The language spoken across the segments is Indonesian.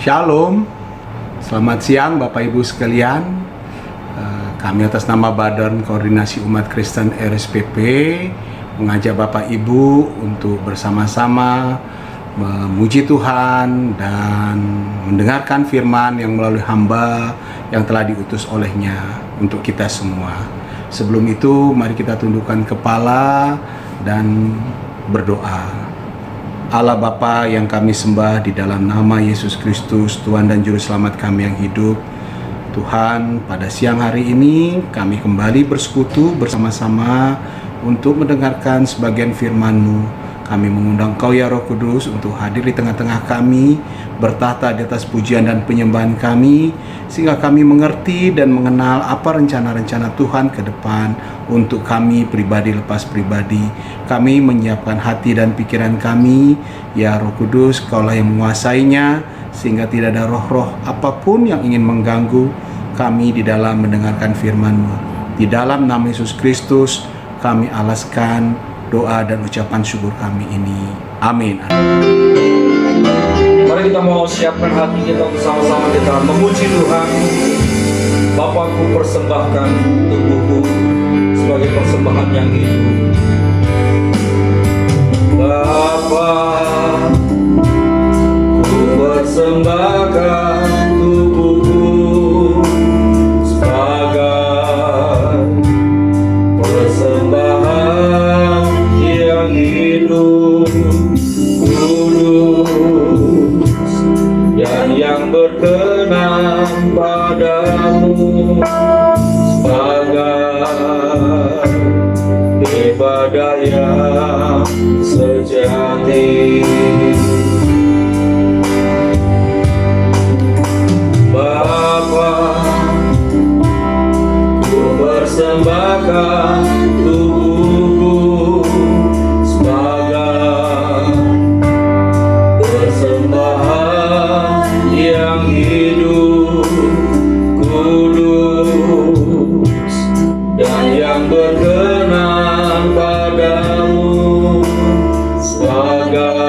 Shalom, selamat siang Bapak Ibu sekalian. Kami atas nama Badan Koordinasi Umat Kristen RSPP mengajak Bapak Ibu untuk bersama-sama memuji Tuhan dan mendengarkan firman yang melalui hamba yang telah diutus olehnya untuk kita semua. Sebelum itu, mari kita tundukkan kepala dan berdoa. Allah Bapa yang kami sembah di dalam nama Yesus Kristus, Tuhan dan Juru Selamat kami yang hidup. Tuhan, pada siang hari ini kami kembali bersekutu bersama-sama untuk mendengarkan sebagian firman-Mu. Kami mengundang Kau ya Roh Kudus untuk hadir di tengah-tengah kami, bertahta di atas pujian dan penyembahan kami, sehingga kami mengerti dan mengenal apa rencana-rencana Tuhan ke depan untuk kami pribadi lepas pribadi. Kami menyiapkan hati dan pikiran kami, ya Roh Kudus, Kaulah yang menguasainya, sehingga tidak ada roh-roh apapun yang ingin mengganggu kami di dalam mendengarkan firman-Mu. Di dalam nama Yesus Kristus kami alaskan doa dan ucapan syukur kami ini. Amin. Mari kita mau siapkan hati kita bersama-sama kita memuji Tuhan. Bapakku, persembahkan tubuhku sebagai persembahan yang hidup. Bapa, ku persembahkan tubuhku sebagai persembahan yang hidup, kudus, dan yang berkenan padamu, sebagai ibadah yang sejati. Bapa, ku persembahkan tubuhku sebagai persembahan yang hidup, kudus, dan yang berkenan padamu, sebagai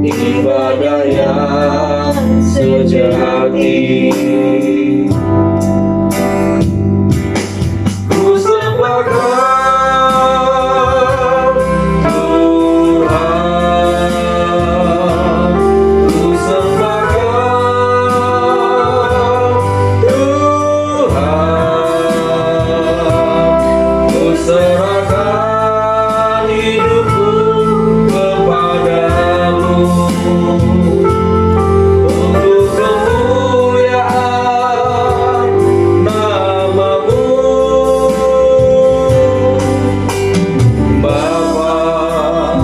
ibadah yang sejati. Ku sembahkan Tuhan, ku sembahkan Tuhan, ku serahkan hidupku kepadamu untuk kemuliaan nama-Mu. Bapa,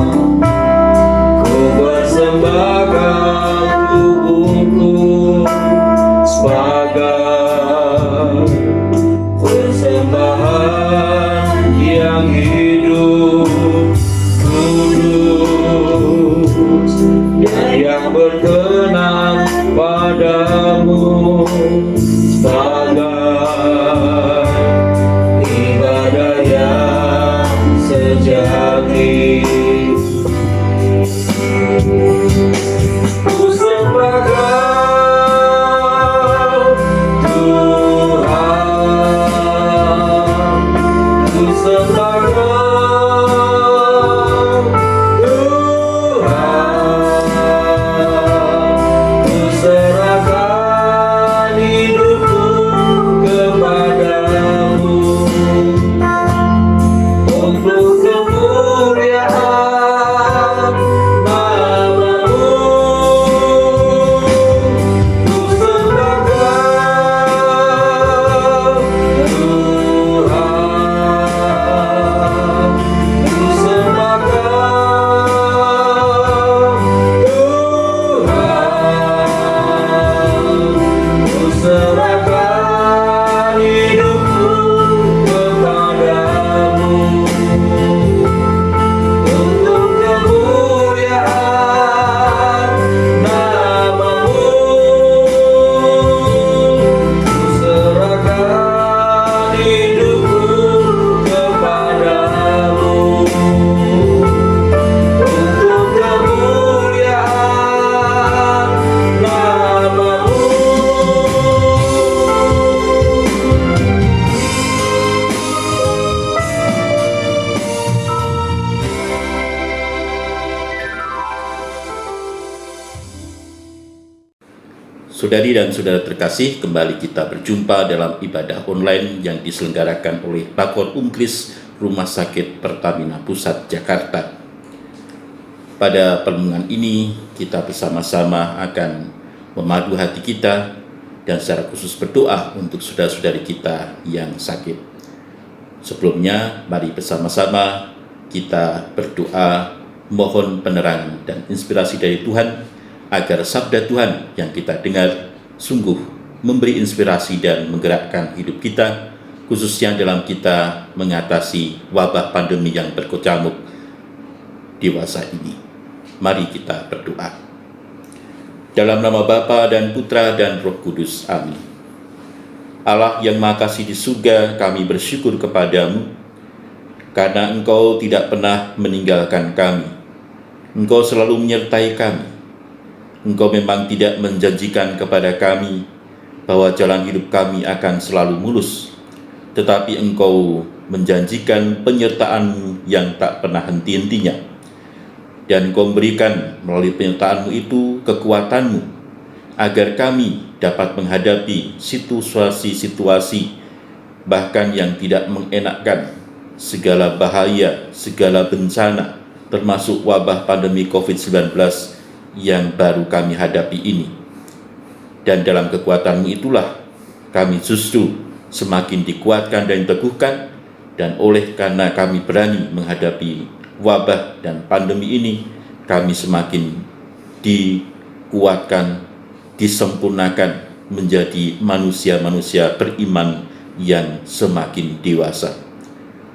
ku persembahkan tubuhku sebagai persembahan yang hidup, kudus, dan yang berkenan padamu, sebagai ibadah yang sejati. Ku sembahkan Tuhan, ku sembahkan Tuhan, ku serahkan hidupku Saudari dan saudara terkasih, kembali kita berjumpa dalam ibadah online yang diselenggarakan oleh Bakor Unkris Rumah Sakit Pertamina Pusat Jakarta. Pada pertemuan ini kita bersama-sama akan memadu hati kita dan secara khusus berdoa untuk saudara-saudari kita yang sakit. Sebelumnya, mari bersama-sama kita berdoa mohon penerangan dan inspirasi dari Tuhan agar sabda Tuhan yang kita dengar sungguh memberi inspirasi dan menggerakkan hidup kita, khususnya dalam kita mengatasi wabah pandemi yang berkecamuk dewasa ini. Mari kita berdoa. Dalam nama Bapa dan Putra dan Roh Kudus. Amin. Allah yang Maha Kasih di surga, kami bersyukur kepadamu karena Engkau tidak pernah meninggalkan kami. Engkau selalu menyertai kami. Engkau memang tidak menjanjikan kepada kami bahwa jalan hidup kami akan selalu mulus, tetapi Engkau menjanjikan penyertaan-Mu yang tak pernah henti-hentinya. Dan Engkau memberikan melalui penyertaan-Mu itu kekuatan-Mu, agar kami dapat menghadapi situasi-situasi bahkan yang tidak mengenakkan, segala bahaya, segala bencana, termasuk wabah pandemi COVID-19 yang baru kami hadapi ini. Dan dalam kekuatan-Mu itulah kami justru semakin dikuatkan dan diteguhkan, dan oleh karena kami berani menghadapi wabah dan pandemi ini, kami semakin dikuatkan, disempurnakan menjadi manusia-manusia beriman yang semakin dewasa.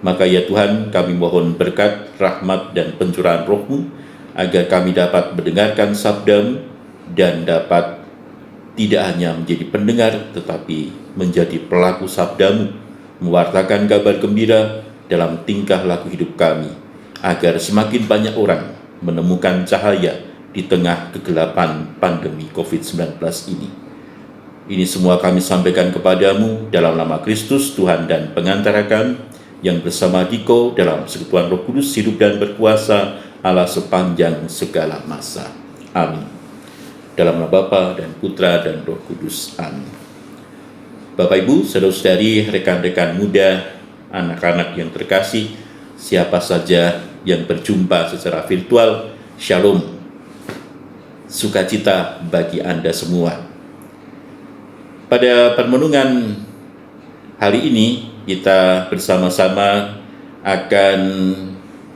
Maka ya Tuhan, kami mohon berkat, rahmat, dan pencurahan Roh-Mu agar kami dapat mendengarkan sabda-Mu dan dapat tidak hanya menjadi pendengar tetapi menjadi pelaku sabda-Mu, mewartakan kabar gembira dalam tingkah laku hidup kami, agar semakin banyak orang menemukan cahaya di tengah kegelapan pandemi COVID-19 ini. Ini semua kami sampaikan kepadamu dalam nama Kristus, Tuhan dan pengantara kami, yang bersama Diko dalam persekutuan Roh Kudus hidup dan berkuasa Allah sepanjang segala masa. Amin. Dalam nama Bapa dan Putra dan Roh Kudus. Amin. Bapak Ibu, saudara-saudari, rekan-rekan muda, anak-anak yang terkasih, siapa saja yang berjumpa secara virtual, Shalom. Sukacita bagi Anda semua. Pada permenungan hari ini, kita bersama-sama akan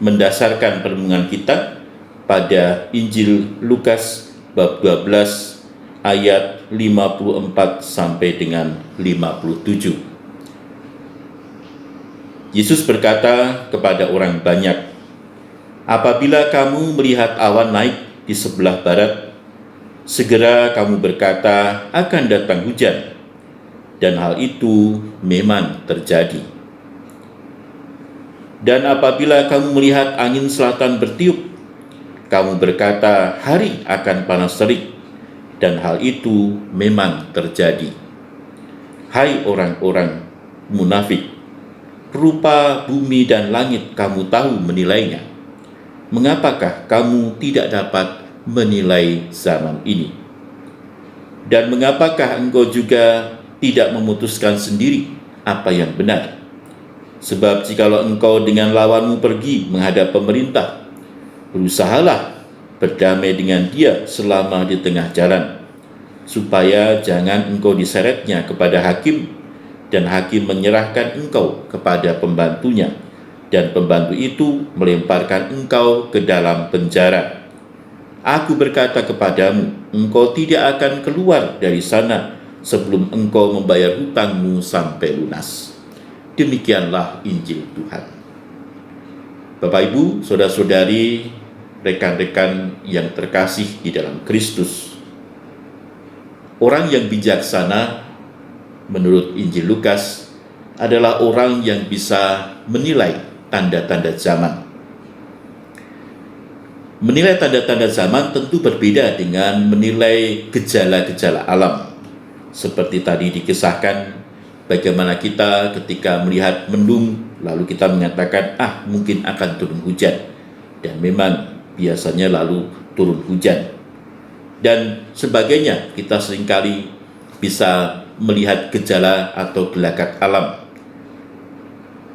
mendasarkan permenungan kita pada Injil Lukas bab 12 ayat 54 sampai dengan 57. Yesus berkata kepada orang banyak, "Apabila kamu melihat awan naik di sebelah barat, segera kamu berkata akan datang hujan, dan hal itu memang terjadi. Dan apabila kamu melihat angin selatan bertiup, kamu berkata hari akan panas terik, dan hal itu memang terjadi. Hai orang-orang munafik, rupa bumi dan langit kamu tahu menilainya. Mengapakah kamu tidak dapat menilai zaman ini? Dan mengapakah engkau juga tidak memutuskan sendiri apa yang benar? Sebab jikalau engkau dengan lawanmu pergi menghadap pemerintah, berusahalah berdamai dengan dia selama di tengah jalan, supaya jangan engkau diseretnya kepada hakim, dan hakim menyerahkan engkau kepada pembantunya, dan pembantu itu melemparkan engkau ke dalam penjara. Aku berkata kepadamu, engkau tidak akan keluar dari sana sebelum engkau membayar hutangmu sampai lunas." Demikianlah Injil Tuhan. Bapak Ibu, saudara-saudari, rekan-rekan yang terkasih di dalam Kristus, orang yang bijaksana menurut Injil Lukas adalah orang yang bisa menilai tanda-tanda zaman. Menilai tanda-tanda zaman tentu berbeda dengan menilai gejala-gejala alam. Seperti tadi dikisahkan, bagaimana kita ketika melihat mendung, lalu kita mengatakan, mungkin akan turun hujan. Dan memang biasanya lalu turun hujan. Dan sebagainya, kita seringkali bisa melihat gejala atau gelagat alam.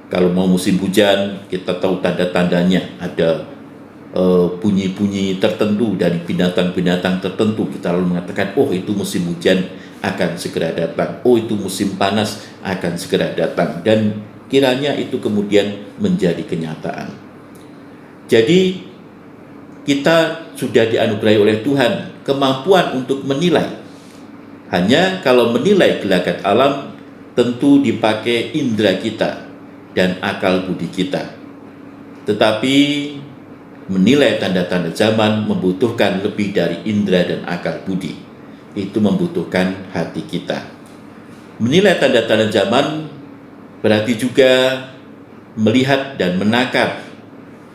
Kalau mau musim hujan, kita tahu tanda-tandanya, ada bunyi-bunyi tertentu dari binatang-binatang tertentu. Kita lalu mengatakan, oh itu musim hujan akan segera datang, oh itu musim panas akan segera datang, dan kiranya itu kemudian menjadi kenyataan. Jadi kita sudah dianugerahi oleh Tuhan kemampuan untuk menilai. Hanya kalau menilai gelagat alam tentu dipakai indera kita dan akal budi kita. Tetapi menilai tanda-tanda zaman membutuhkan lebih dari indera dan akal budi. Itu membutuhkan hati kita. Menilai tanda-tanda zaman berarti juga melihat dan menakar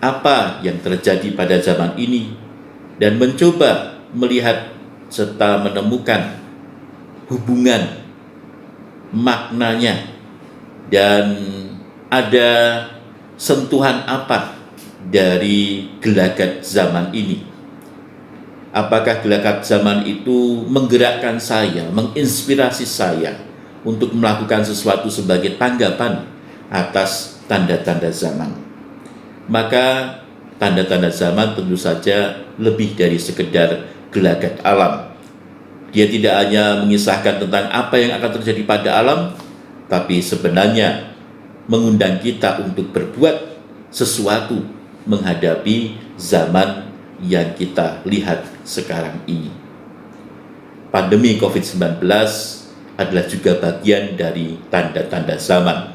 apa yang terjadi pada zaman ini dan mencoba melihat serta menemukan hubungan maknanya dan ada sentuhan apa dari gelagat zaman ini. Apakah gelagat zaman itu menggerakkan saya, menginspirasi saya untuk melakukan sesuatu sebagai tanggapan atas tanda-tanda zaman. Maka tanda-tanda zaman tentu saja lebih dari sekedar gelagat alam. Dia tidak hanya mengisahkan tentang apa yang akan terjadi pada alam, tapi sebenarnya mengundang kita untuk berbuat sesuatu menghadapi zaman yang kita lihat sekarang ini. Pandemi COVID-19 adalah juga bagian dari tanda-tanda zaman.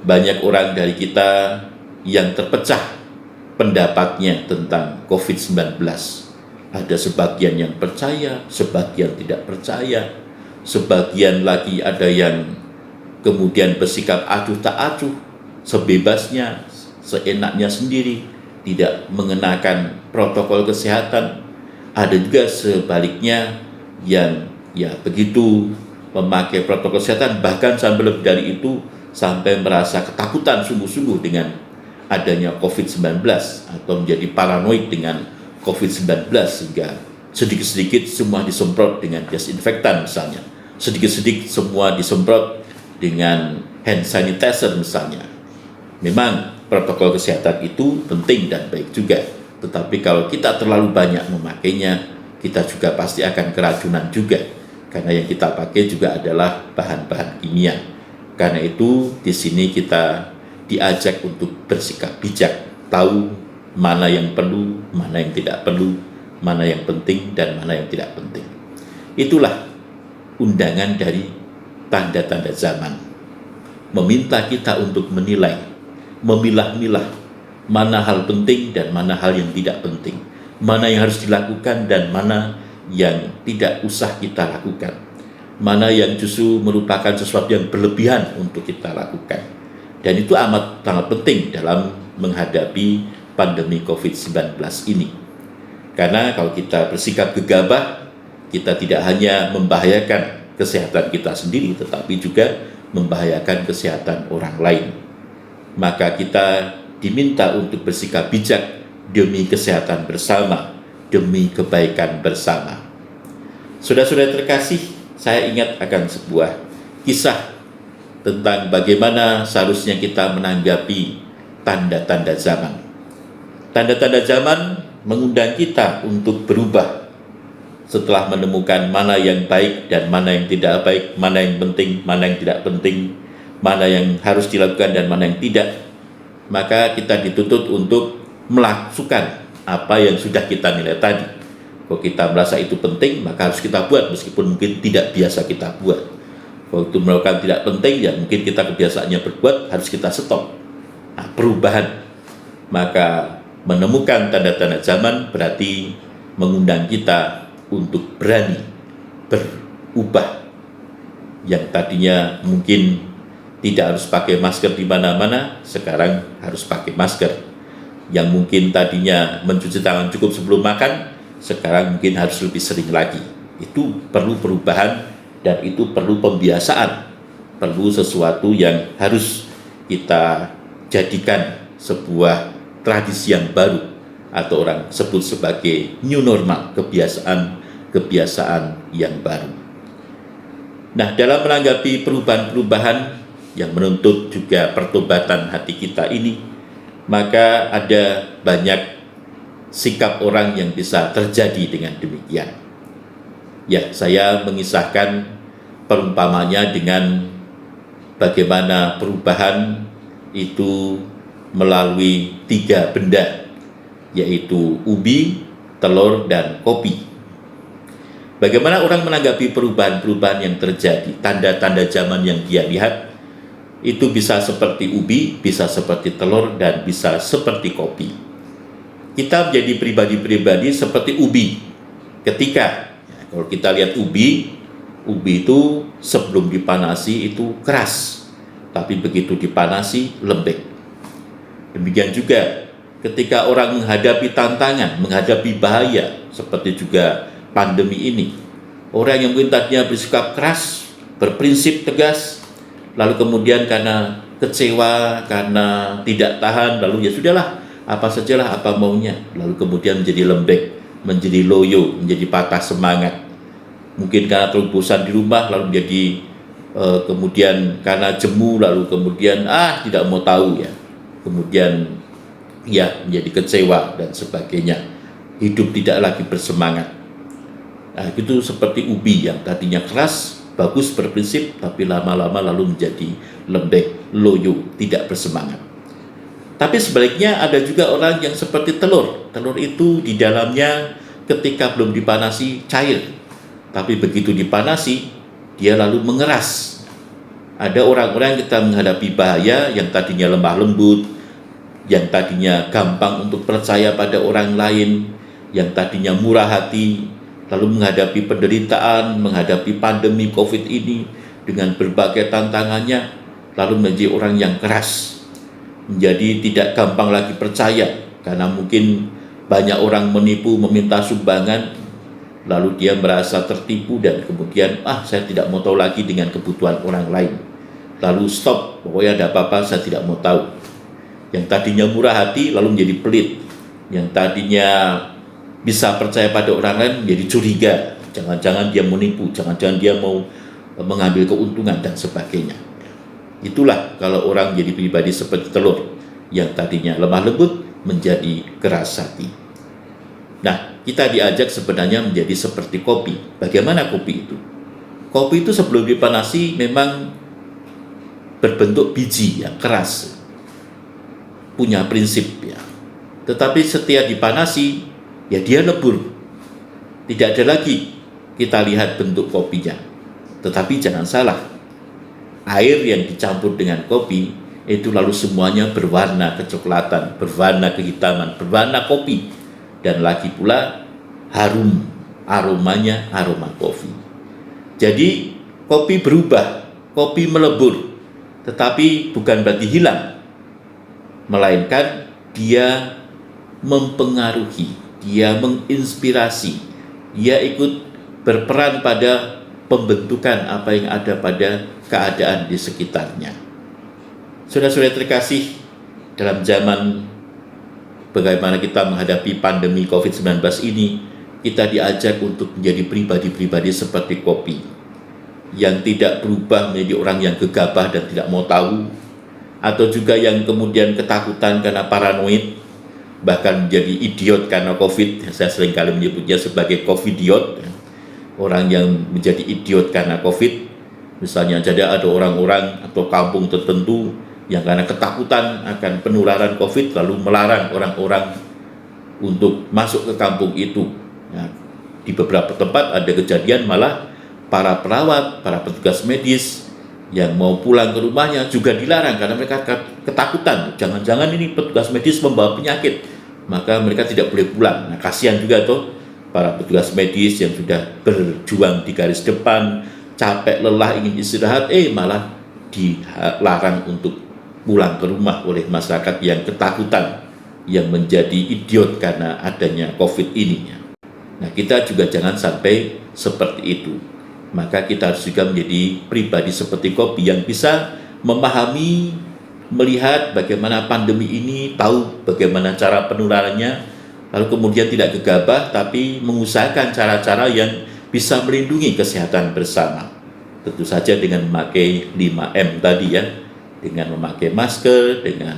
Banyak orang dari kita yang terpecah pendapatnya tentang COVID-19. Ada sebagian yang percaya, sebagian tidak percaya, sebagian lagi ada yang kemudian bersikap acuh tak acuh, sebebasnya, seenaknya sendiri, tidak mengenakan protokol kesehatan. Ada juga sebaliknya yang begitu memakai protokol kesehatan, bahkan sampai lebih dari itu, sampai merasa ketakutan sungguh-sungguh dengan adanya COVID-19 atau menjadi paranoid dengan COVID-19 sehingga sedikit-sedikit semua disemprot dengan desinfektan misalnya, sedikit-sedikit semua disemprot dengan hand sanitizer misalnya. Memang protokol kesehatan itu penting dan baik juga, tetapi kalau kita terlalu banyak memakainya, kita juga pasti akan keracunan juga, karena yang kita pakai juga adalah bahan-bahan kimia. Karena itu di sini kita diajak untuk bersikap bijak, tahu mana yang perlu, mana yang tidak perlu, mana yang penting dan mana yang tidak penting. Itulah undangan dari tanda-tanda zaman, meminta kita untuk menilai, memilah-milah mana hal penting dan mana hal yang tidak penting, mana yang harus dilakukan dan mana yang tidak usah kita lakukan, mana yang justru merupakan sesuatu yang berlebihan untuk kita lakukan. Dan itu amat sangat penting dalam menghadapi pandemi COVID-19 ini. Karena kalau kita bersikap gegabah, kita tidak hanya membahayakan kesehatan kita sendiri, tetapi juga membahayakan kesehatan orang lain. Maka kita diminta untuk bersikap bijak demi kesehatan bersama, demi kebaikan bersama. Saudara-saudara terkasih, saya ingat akan sebuah kisah tentang bagaimana seharusnya kita menanggapi tanda-tanda zaman. Tanda-tanda zaman mengundang kita untuk berubah setelah menemukan mana yang baik dan mana yang tidak baik, mana yang penting, mana yang tidak penting, mana yang harus dilakukan dan mana yang tidak. Maka kita dituntut untuk melakukan apa yang sudah kita nilai tadi. Kalau kita merasa itu penting, maka harus kita buat meskipun mungkin tidak biasa kita buat. Kalau itu melakukan tidak penting, ya mungkin kita kebiasaannya berbuat, harus kita stop. Nah, perubahan. Maka menemukan tanda-tanda zaman berarti mengundang kita untuk berani berubah. Yang tadinya mungkin tidak harus pakai masker di mana-mana, sekarang harus pakai masker. Yang mungkin tadinya mencuci tangan cukup sebelum makan, sekarang mungkin harus lebih sering lagi. Itu perlu perubahan dan itu perlu pembiasaan, perlu sesuatu yang harus kita jadikan sebuah tradisi yang baru atau orang sebut sebagai new normal, kebiasaan yang baru. Nah, dalam menanggapi perubahan-perubahan yang menuntut juga pertobatan hati kita ini, maka ada banyak sikap orang yang bisa terjadi dengan demikian. Ya, saya mengisahkan perumpamanya dengan bagaimana perubahan itu melalui 3 benda, yaitu ubi, telur, dan kopi. Bagaimana orang menanggapi perubahan-perubahan yang terjadi, tanda-tanda zaman yang dia lihat, itu bisa seperti ubi, bisa seperti telur, dan bisa seperti kopi. Kita menjadi pribadi-pribadi seperti ubi. Ketika, kalau kita lihat ubi itu sebelum dipanasi itu keras, tapi begitu dipanasi lembek. Demikian juga ketika orang menghadapi tantangan, menghadapi bahaya, seperti juga pandemi ini, orang yang mungkin tadinya bersikap keras, berprinsip tegas, lalu kemudian karena kecewa, karena tidak tahan, lalu ya sudahlah, apa sajalah apa maunya, lalu kemudian menjadi lembek, menjadi loyo, menjadi patah semangat. Mungkin karena terlalu bosan di rumah, lalu menjadi kemudian karena jemu, lalu kemudian tidak mau tahu ya, kemudian ya menjadi kecewa dan sebagainya, hidup tidak lagi bersemangat. Nah, itu seperti ubi yang tadinya keras, bagus, berprinsip, tapi lama-lama lalu menjadi lembek, loyo, tidak bersemangat. Tapi sebaliknya ada juga orang yang seperti telur. Telur itu di dalamnya ketika belum dipanasi cair, tapi begitu dipanasi dia lalu mengeras. Ada orang-orang yang kita menghadapi bahaya yang tadinya lemah lembut, yang tadinya gampang untuk percaya pada orang lain, yang tadinya murah hati, lalu menghadapi penderitaan, menghadapi pandemi COVID ini dengan berbagai tantangannya, lalu menjadi orang yang keras, menjadi tidak gampang lagi percaya, karena mungkin banyak orang menipu, meminta sumbangan, lalu dia merasa tertipu dan kemudian, saya tidak mau tahu lagi dengan kebutuhan orang lain. Lalu stop, pokoknya ada apa-apa saya tidak mau tahu. Yang tadinya murah hati lalu menjadi pelit, yang tadinya bisa percaya pada orang lain menjadi curiga, jangan-jangan dia menipu, jangan-jangan dia mau mengambil keuntungan dan sebagainya. Itulah kalau orang jadi pribadi seperti telur yang tadinya lemah lembut menjadi keras hati. Nah, kita diajak sebenarnya menjadi seperti kopi. Bagaimana kopi itu? Kopi itu sebelum dipanasi memang berbentuk biji yang keras, punya prinsip ya. Tetapi setiap dipanasi ya dia lebur, tidak ada lagi kita lihat bentuk kopinya. Tetapi jangan salah, air yang dicampur dengan kopi itu lalu semuanya berwarna kecoklatan, berwarna kehitaman, berwarna kopi, dan lagi pula harum, aromanya aroma kopi. Jadi kopi berubah, kopi melebur, tetapi bukan berarti hilang, melainkan dia mempengaruhi, dia menginspirasi, dia ikut berperan pada pembentukan apa yang ada pada keadaan di sekitarnya. Saudara-saudara terkasih, dalam zaman bagaimana kita menghadapi pandemi COVID-19 ini, kita diajak untuk menjadi pribadi-pribadi seperti kopi, yang tidak berubah menjadi orang yang gegabah dan tidak mau tahu, atau juga yang kemudian ketakutan karena paranoid, bahkan menjadi idiot karena COVID. Saya seringkali menyebutnya sebagai covidiot, orang yang menjadi idiot karena COVID. Misalnya jadi ada orang-orang atau kampung tertentu yang karena ketakutan akan penularan COVID lalu melarang orang-orang untuk masuk ke kampung itu. Nah, di beberapa tempat ada kejadian malah para perawat, para petugas medis yang mau pulang ke rumahnya juga dilarang karena mereka ketakutan, jangan-jangan ini petugas medis membawa penyakit, maka mereka tidak boleh pulang. Nah, kasihan juga tuh para petugas medis yang sudah berjuang di garis depan, capek, lelah, ingin istirahat, malah dilarang untuk pulang ke rumah oleh masyarakat yang ketakutan, yang menjadi idiot karena adanya COVID ini. Nah, kita juga jangan sampai seperti itu. Maka kita harus juga menjadi pribadi seperti kopi yang bisa memahami, melihat bagaimana pandemi ini, tahu bagaimana cara penularannya, lalu kemudian tidak gegabah, tapi mengusahakan cara-cara yang bisa melindungi kesehatan bersama. tentu saja dengan memakai 5M tadi ya, dengan memakai masker, dengan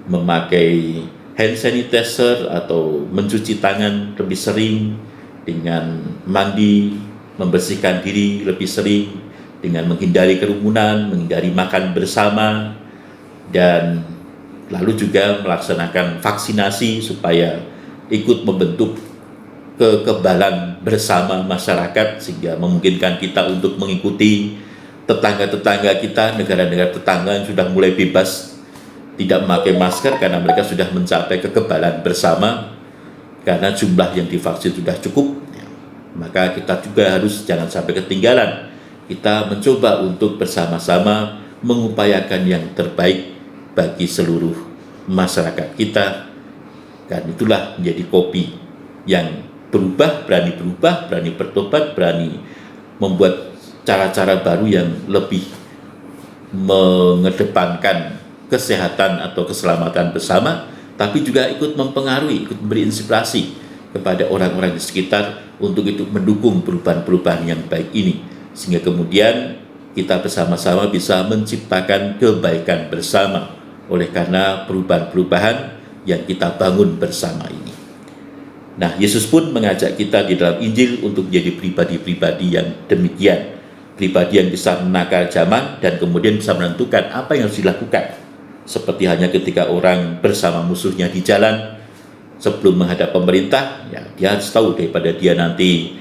memakai hand sanitizer atau mencuci tangan lebih sering, dengan mandi, membersihkan diri lebih sering, dengan menghindari kerumunan, menghindari makan bersama, dan lalu juga melaksanakan vaksinasi supaya ikut membentuk kekebalan bersama masyarakat, sehingga memungkinkan kita untuk mengikuti tetangga-tetangga kita, negara-negara tetangga yang sudah mulai bebas tidak memakai masker karena mereka sudah mencapai kekebalan bersama karena jumlah yang divaksin sudah cukup. Maka kita juga harus jangan sampai ketinggalan. Kita mencoba untuk bersama-sama mengupayakan yang terbaik bagi seluruh masyarakat kita, dan itulah menjadi kopi yang berani berubah, berani bertobat, berani membuat cara-cara baru yang lebih mengedepankan kesehatan atau keselamatan bersama, tapi juga ikut mempengaruhi, ikut memberi inspirasi kepada orang-orang di sekitar untuk itu mendukung perubahan-perubahan yang baik ini, sehingga kemudian kita bersama-sama bisa menciptakan kebaikan bersama oleh karena perubahan-perubahan yang kita bangun bersama ini. Nah, Yesus pun mengajak kita di dalam Injil untuk menjadi pribadi-pribadi yang demikian, pribadi yang bisa menakar zaman dan kemudian bisa menentukan apa yang harus dilakukan. Seperti hanya ketika orang bersama musuhnya di jalan, sebelum menghadap pemerintah, ya dia harus tahu daripada dia nanti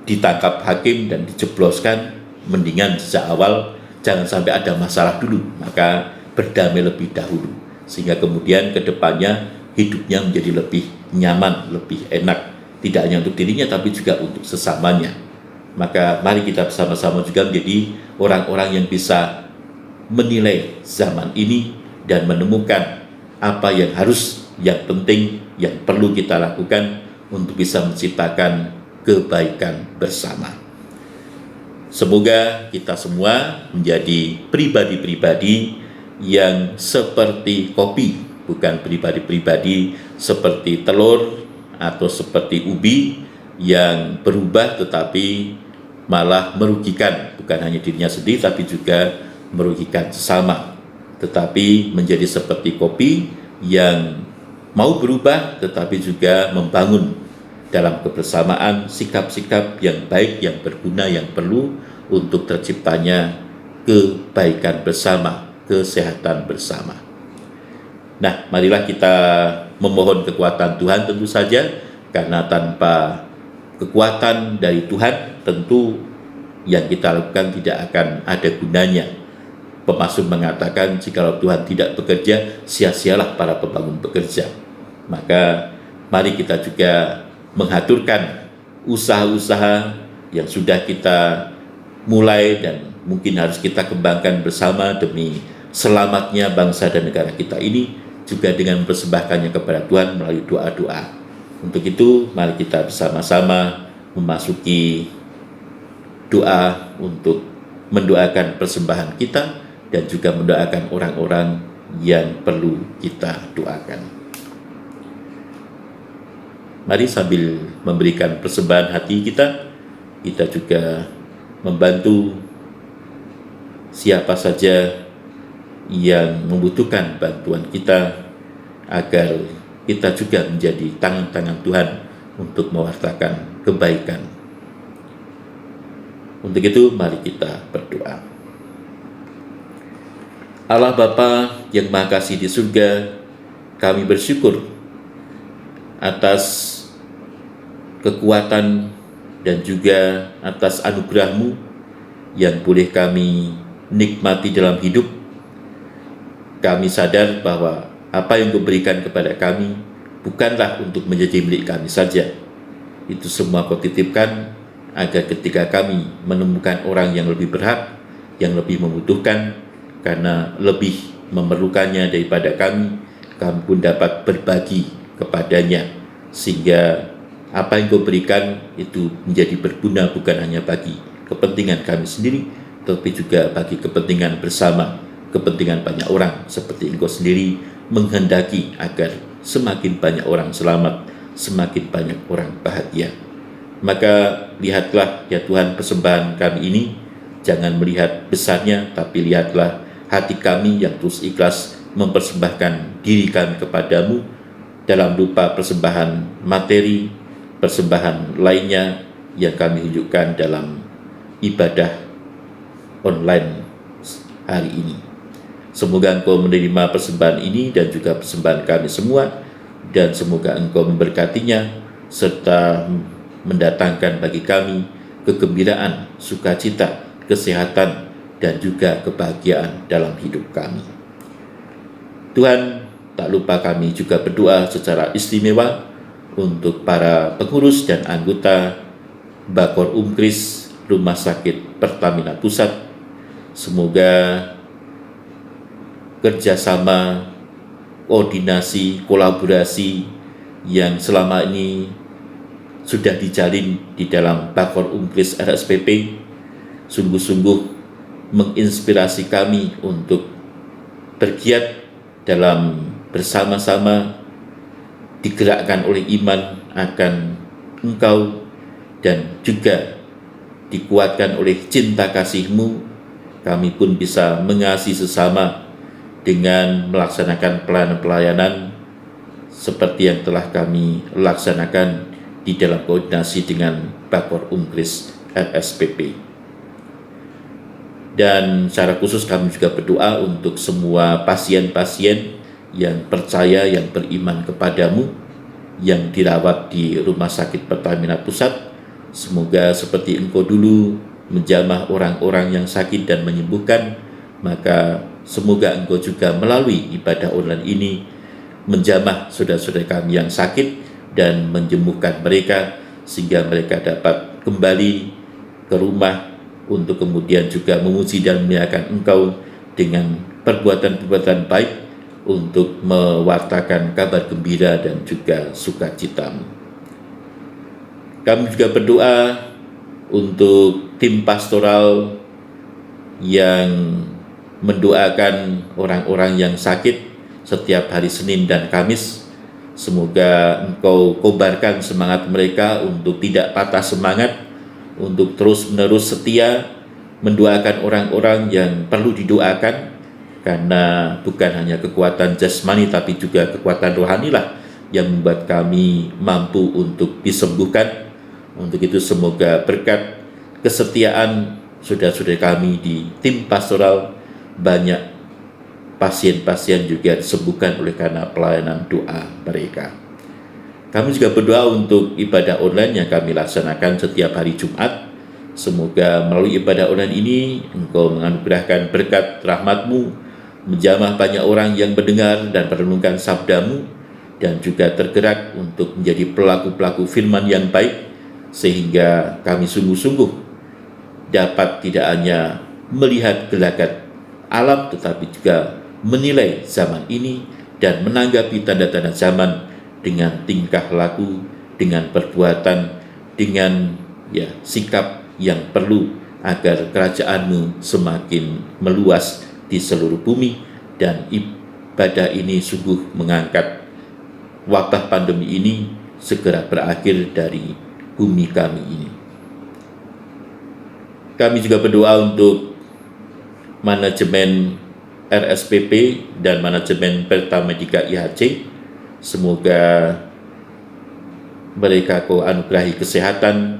ditangkap hakim dan dijebloskan, mendingan sejak awal jangan sampai ada masalah dulu, maka berdamai lebih dahulu, sehingga kemudian ke depannya hidupnya menjadi lebih nyaman, lebih enak, tidak hanya untuk dirinya tapi juga untuk sesamanya. Maka mari kita bersama-sama juga menjadi orang-orang yang bisa menilai zaman ini dan menemukan apa yang harus, yang penting, yang perlu kita lakukan untuk bisa menciptakan kebaikan bersama. Semoga kita semua menjadi pribadi-pribadi yang seperti kopi, bukan pribadi-pribadi seperti telur atau seperti ubi yang berubah tetapi malah merugikan bukan hanya dirinya sendiri tapi juga merugikan sesama, tetapi menjadi seperti kopi yang mau berubah tetapi juga membangun dalam kebersamaan sikap-sikap yang baik, yang berguna, yang perlu untuk terciptanya kebaikan bersama, kesehatan bersama. Nah, marilah kita memohon kekuatan Tuhan tentu saja, karena tanpa kekuatan dari Tuhan tentu yang kita lakukan tidak akan ada gunanya. Pemasmur mengatakan jikalau Tuhan tidak bekerja, sia-sialah para pembangun bekerja. Maka mari kita juga mengaturkan usaha-usaha yang sudah kita mulai dan mungkin harus kita kembangkan bersama demi selamatnya bangsa dan negara kita ini, juga dengan mempersembahkannya kepada Tuhan melalui doa-doa. Untuk itu, mari kita bersama-sama memasuki doa untuk mendoakan persembahan kita dan juga mendoakan orang-orang yang perlu kita doakan. Mari sambil memberikan persembahan hati kita, kita juga membantu siapa saja yang membutuhkan bantuan kita, agar kita juga menjadi tangan-tangan Tuhan untuk mewartakan kebaikan. Untuk itu mari kita berdoa. Allah Bapa yang Maha Kasih di surga, kami bersyukur atas kekuatan dan juga atas anugerah-Mu yang boleh kami nikmati dalam hidup. Kami sadar bahwa apa yang Kau berikan kepada kami bukanlah untuk menjadi milik kami saja. Itu semua Kau titipkan agar ketika kami menemukan orang yang lebih berhak, yang lebih membutuhkan, karena lebih memerlukannya daripada kami pun dapat berbagi kepadanya, sehingga apa yang Kau berikan itu menjadi berguna bukan hanya bagi kepentingan kami sendiri, tapi juga bagi kepentingan bersama, kepentingan banyak orang, seperti Engkau sendiri menghendaki agar semakin banyak orang selamat, semakin banyak orang bahagia. Maka lihatlah ya Tuhan persembahan kami ini Jangan melihat besarnya, tapi lihatlah hati kami yang terus ikhlas mempersembahkan diri kami kepadamu dalam rupa persembahan materi, persembahan lainnya yang kami tunjukkan dalam ibadah online hari ini. Semoga Engkau menerima persembahan ini dan juga persembahan kami semua, dan semoga Engkau memberkatinya serta mendatangkan bagi kami kegembiraan, sukacita, kesehatan, dan juga kebahagiaan dalam hidup kami. Tuhan, tak lupa kami juga berdoa secara istimewa untuk para pengurus dan anggota Bakor Umkris Rumah Sakit Pertamina Pusat. Semoga kerjasama, koordinasi, kolaborasi yang selama ini sudah dijalin di dalam Bakor Umkris RSPP sungguh-sungguh menginspirasi kami untuk bergiat dalam bersama-sama digerakkan oleh iman akan Engkau dan juga dikuatkan oleh cinta kasih-Mu. Kami pun bisa mengasihi sesama dengan melaksanakan pelayanan-pelayanan seperti yang telah kami laksanakan di dalam koordinasi dengan Bakor Umkris RSPP. Dan secara khusus kami juga berdoa untuk semua pasien-pasien yang percaya, yang beriman kepadamu, yang dirawat di Rumah Sakit Pertamina Pusat. Semoga seperti Engkau dulu menjamah orang-orang yang sakit dan menyembuhkan, maka semoga Engkau juga melalui ibadah online ini menjamah saudara-saudara kami yang sakit dan menyembuhkan mereka sehingga mereka dapat kembali ke rumah untuk kemudian juga memuji dan memuliakan Engkau dengan perbuatan-perbuatan baik untuk mewartakan kabar gembira dan juga sukacita-Mu. Kami juga berdoa untuk tim pastoral yang mendoakan orang-orang yang sakit setiap hari Senin dan Kamis. Semoga Engkau kobarkan semangat mereka untuk tidak patah semangat, untuk terus-menerus setia mendoakan orang-orang yang perlu didoakan, karena bukan hanya kekuatan jasmani tapi juga kekuatan rohanilah yang membuat kami mampu untuk disembuhkan. Untuk itu semoga berkat kesetiaan saudara-saudara kami di tim pastoral, banyak pasien-pasien juga disembuhkan oleh karena pelayanan doa mereka. Kami juga berdoa untuk ibadah online yang kami laksanakan setiap hari Jumat. Semoga melalui ibadah online ini Engkau menganugerahkan berkat rahmat-Mu, menjamah banyak orang yang mendengar dan merenungkan sabda-Mu, dan juga tergerak untuk menjadi pelaku-pelaku firman yang baik, sehingga kami sungguh-sungguh dapat tidak hanya melihat gelagat alam tetapi juga menilai zaman ini dan menanggapi tanda-tanda zaman dengan tingkah laku, dengan perbuatan, dengan sikap yang perlu agar kerajaan-Mu semakin meluas di seluruh bumi, dan ibadah ini sungguh mengangkat wabah pandemi ini segera berakhir dari bumi kami ini. Kami juga berdoa untuk manajemen RSPP dan manajemen Pertamedika IHC. Semoga mereka Kau anugerahi kesehatan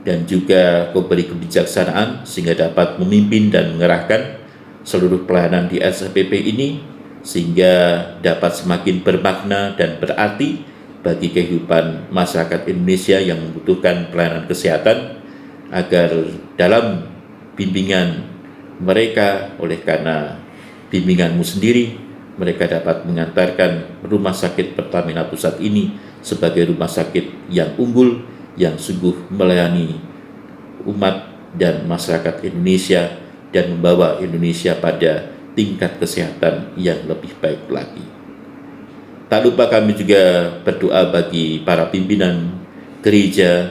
dan juga Kau beri kebijaksanaan sehingga dapat memimpin dan mengerahkan seluruh pelayanan di RSPP ini sehingga dapat semakin bermakna dan berarti bagi kehidupan masyarakat Indonesia yang membutuhkan pelayanan kesehatan, agar dalam bimbingan mereka oleh karena bimbingan-Mu sendiri, mereka dapat mengantarkan Rumah Sakit Pertamina Pusat ini sebagai rumah sakit yang unggul, yang sungguh melayani umat dan masyarakat Indonesia dan membawa Indonesia pada tingkat kesehatan yang lebih baik lagi. Tak lupa kami juga berdoa bagi para pimpinan gereja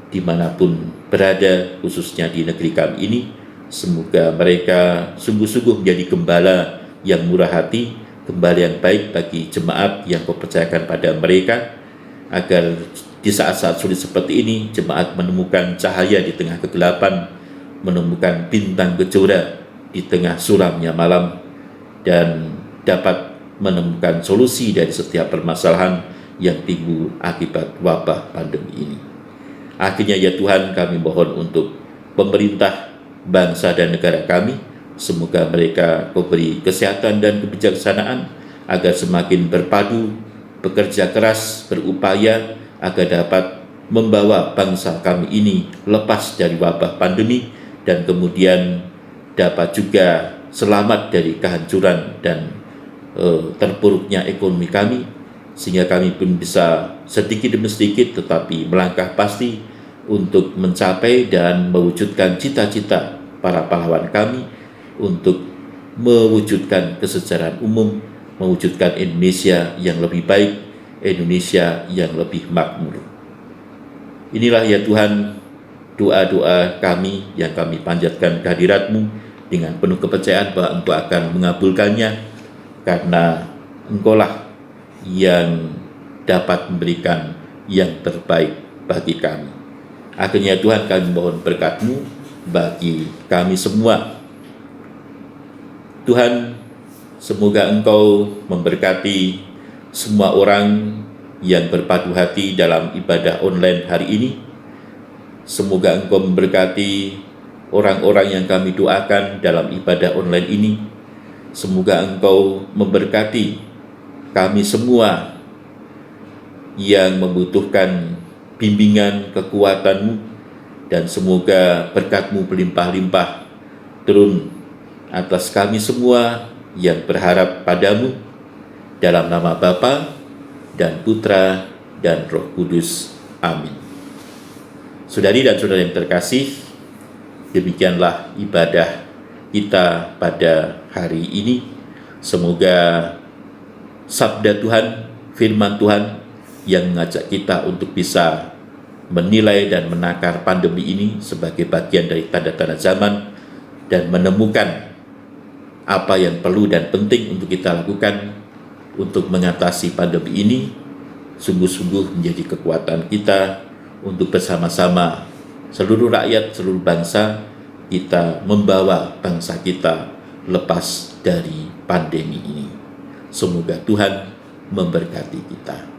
dimanapun berada, khususnya di negeri kami ini. Semoga mereka sungguh-sungguh menjadi gembala yang murah hati, gembala yang baik bagi jemaat yang Kau percayakan pada mereka, agar di saat-saat sulit seperti ini jemaat menemukan cahaya di tengah kegelapan, menemukan bintang kejora di tengah suramnya malam dan dapat menemukan solusi dari setiap permasalahan yang timbul akibat wabah pandemi ini. Akhirnya ya Tuhan, kami mohon untuk pemerintah, bangsa dan negara kami, semoga mereka memberi kesehatan dan kebijaksanaan agar semakin berpadu, bekerja keras, berupaya agar dapat membawa bangsa kami ini lepas dari wabah pandemi dan kemudian dapat juga selamat dari kehancuran dan terpuruknya ekonomi kami, sehingga kami pun bisa sedikit demi sedikit tetapi melangkah pasti untuk mencapai dan mewujudkan cita-cita para pahlawan kami untuk mewujudkan kesejahteraan umum, mewujudkan Indonesia yang lebih baik, Indonesia yang lebih makmur. Inilah ya Tuhan doa-doa kami yang kami panjatkan kehadirat-Mu dengan penuh kepercayaan bahwa Engkau akan mengabulkannya, karena Engkaulah yang dapat memberikan yang terbaik bagi kami. Akhirnya Tuhan, kami mohon berkat-Mu bagi kami semua. Tuhan, semoga Engkau memberkati semua orang yang berpadu hati dalam ibadah online hari ini. Semoga Engkau memberkati orang-orang yang kami doakan dalam ibadah online ini. Semoga Engkau memberkati kami semua yang membutuhkan bimbingan kekuatan-Mu, dan semoga berkat-Mu berlimpah-limpah turun atas kami semua yang berharap padamu, dalam nama Bapa dan Putra dan Roh Kudus. Amin. Saudari dan saudara yang terkasih, demikianlah ibadah kita pada hari ini. Semoga sabda Tuhan, firman Tuhan yang mengajak kita untuk bisa menilai dan menakar pandemi ini sebagai bagian dari tanda-tanda zaman dan menemukan apa yang perlu dan penting untuk kita lakukan untuk mengatasi pandemi ini, sungguh-sungguh menjadi kekuatan kita untuk bersama-sama seluruh rakyat, seluruh bangsa, kita membawa bangsa kita lepas dari pandemi ini. Semoga Tuhan memberkati kita.